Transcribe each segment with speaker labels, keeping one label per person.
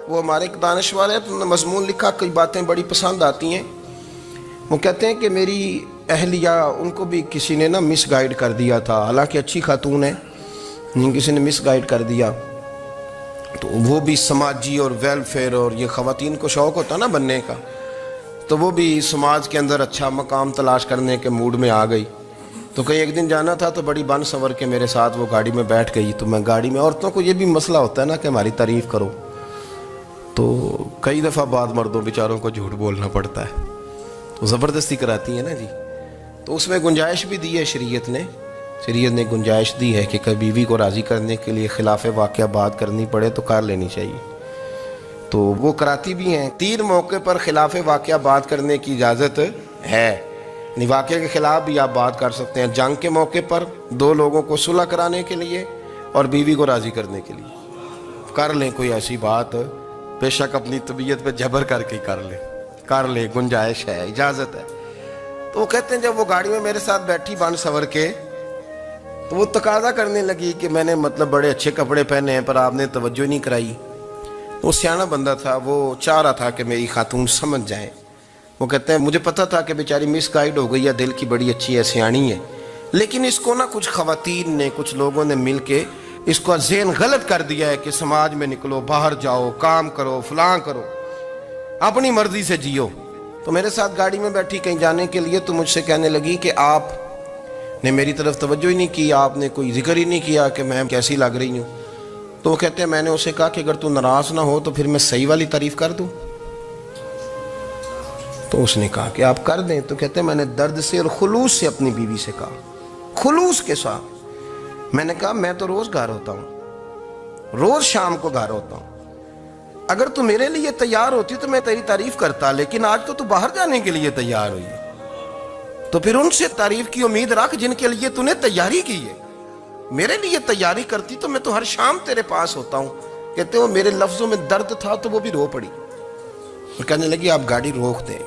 Speaker 1: وہ ہمارے ایک دانشور ہے، تو انہوں نے مضمون لکھا، کئی باتیں بڑی پسند آتی ہیں۔ وہ کہتے ہیں کہ میری اہلیہ، ان کو بھی کسی نے نا مس گائیڈ کر دیا تھا، حالانکہ اچھی خاتون ہے، کسی نے مس گائیڈ کر دیا، تو وہ بھی سماجی اور ویلفیئر، اور یہ خواتین کو شوق ہوتا نا بننے کا، تو وہ بھی سماج کے اندر اچھا مقام تلاش کرنے کے موڈ میں آ گئی۔ تو کہیں ایک دن جانا تھا تو بڑی بن سنور کے میرے ساتھ وہ گاڑی میں بیٹھ گئی، تو میں گاڑی میں، عورتوں کو یہ بھی مسئلہ ہوتا ہے نا کہ ہماری تعریف کرو، تو کئی دفعہ بعض مردوں بیچاروں کو جھوٹ بولنا پڑتا ہے، تو زبردستی کراتی ہے نا جی۔ تو اس میں گنجائش بھی دی ہے شریعت نے گنجائش دی ہے کہ کبھی بیوی کو راضی کرنے کے لیے خلاف واقعہ بات کرنی پڑے تو کر لینی چاہیے، تو وہ کراتی بھی ہیں۔ 3 موقع پر خلاف واقعہ بات کرنے کی اجازت ہے، واقعے کے خلاف بھی آپ بات کر سکتے ہیں، جنگ کے موقع پر، 2 لوگوں کو صلح کرانے کے لیے، اور بیوی کو راضی کرنے کے لیے کر لیں کوئی ایسی بات، بے شک اپنی طبیعت پہ جبر کر کے کر لیں، گنجائش ہے، اجازت ہے۔ تو وہ کہتے ہیں جب وہ گاڑی میں میرے ساتھ بیٹھی بن سنور کے، تو وہ تقاضا کرنے لگی کہ میں نے مطلب بڑے اچھے کپڑے پہنے ہیں پر آپ نے توجہ نہیں کرائی۔ وہ سیاںا بندہ تھا، وہ چاہ رہا تھا کہ میری خاتون سمجھ جائیں۔ وہ کہتے ہیں مجھے پتہ تھا کہ بیچاری مس گائیڈ ہو گئی ہے، دل کی بڑی اچھی ہے، سیاਣੀ ہے، لیکن اس کو نا کچھ خواتین نے، کچھ لوگوں نے مل کے اس کو ذہن غلط کر دیا ہے کہ سماج میں نکلو، باہر جاؤ، کام کرو، فلاں کرو، اپنی مرضی سے جیو۔ تو میرے ساتھ گاڑی میں بیٹھی کہیں جانے کے لیے، تو مجھ سے کہنے لگی کہ آپ نے میری طرف توجہ ہی نہیں کی، آپ نے کوئی ذکر ہی نہیں کیا کہ میں کیسی لگ رہی ہوں۔ تو وہ کہتے ہیں میں نے اسے کہا کہ اگر تو ناراض نہ ہو تو پھر میں صحیح والی تعریف کر دوں۔ تو اس نے کہا کہ آپ کر دیں۔ تو کہتے ہیں میں نے درد سے اور خلوص سے اپنی بیوی سے کہا، خلوص کے ساتھ میں نے کہا میں تو روز گھر ہوتا ہوں، روز شام کو گھر ہوتا ہوں، اگر تو میرے لیے تیار ہوتی تو میں تیری تعریف کرتا، لیکن آج تو باہر جانے کے لیے تیار ہوئی ہے، تو پھر ان سے تعریف کی امید رکھ جن کے لیے تو نے تیاری کی ہے۔ میرے لیے تیاری کرتی تو میں تو ہر شام تیرے پاس ہوتا ہوں۔ کہتے وہ میرے لفظوں میں درد تھا تو وہ بھی رو پڑی، اور کہنے لگی آپ گاڑی روک دیں،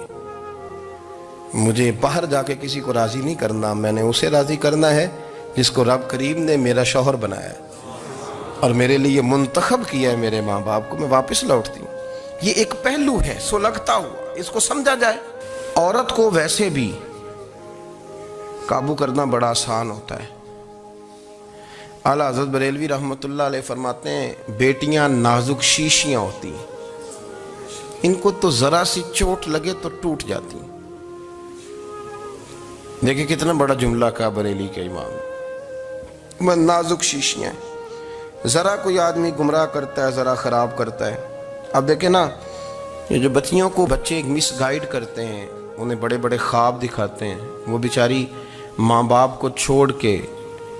Speaker 1: مجھے باہر جا کے کسی کو راضی نہیں کرنا، میں نے اسے راضی کرنا ہے جس کو رب کریم نے میرا شوہر بنایا ہے اور میرے لیے منتخب کیا ہے میرے ماں باپ کو، میں واپس لوٹتی ہوں۔ یہ ایک پہلو ہے سلگتا ہوا، اس کو سمجھا جائے۔ عورت کو ویسے بھی قابو کرنا بڑا آسان ہوتا ہے۔ اعلیٰ حضرت بریلوی رحمۃ اللہ علیہ فرماتے ہیں بیٹیاں نازک شیشیاں ہوتی ہیں، ان کو تو ذرا سی چوٹ لگے تو ٹوٹ جاتی ہیں۔ دیکھیں کتنا بڑا جملہ کہا بریلی کے امام، میں نازک شیشیاں ہیں، ذرا کوئی آدمی گمراہ کرتا ہے، ذرا خراب کرتا ہے۔ اب دیکھیں نا، یہ جو بچیوں کو بچے ایک مس گائیڈ کرتے ہیں، انہیں بڑے بڑے خواب دکھاتے ہیں، وہ بیچاری ماں باپ کو چھوڑ کے،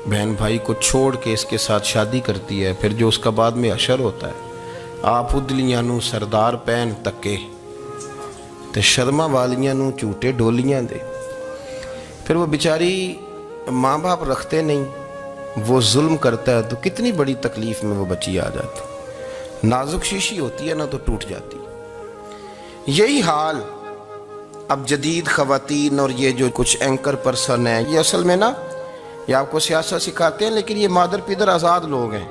Speaker 1: بہن بھائی کو چھوڑ کے اس کے ساتھ شادی کرتی ہے، پھر جو اس کا بعد میں حشر ہوتا ہے، آپ ادلیاں نو سردار پہن تکے تے شرما والیاں نو جھوٹے ڈولیاں دے۔ پھر وہ بیچاری ماں باپ رکھتے نہیں، وہ ظلم کرتا ہے، تو کتنی بڑی تکلیف میں وہ بچی آ جاتی، نازک شیشی ہوتی ہے نا تو ٹوٹ جاتی۔ یہی حال اب جدید خواتین اور یہ جو کچھ اینکر پرسن ہیں، یہ اصل میں نا یہ آپ کو سیاست سکھاتے ہیں، لیکن یہ مادر پیدر آزاد لوگ ہیں۔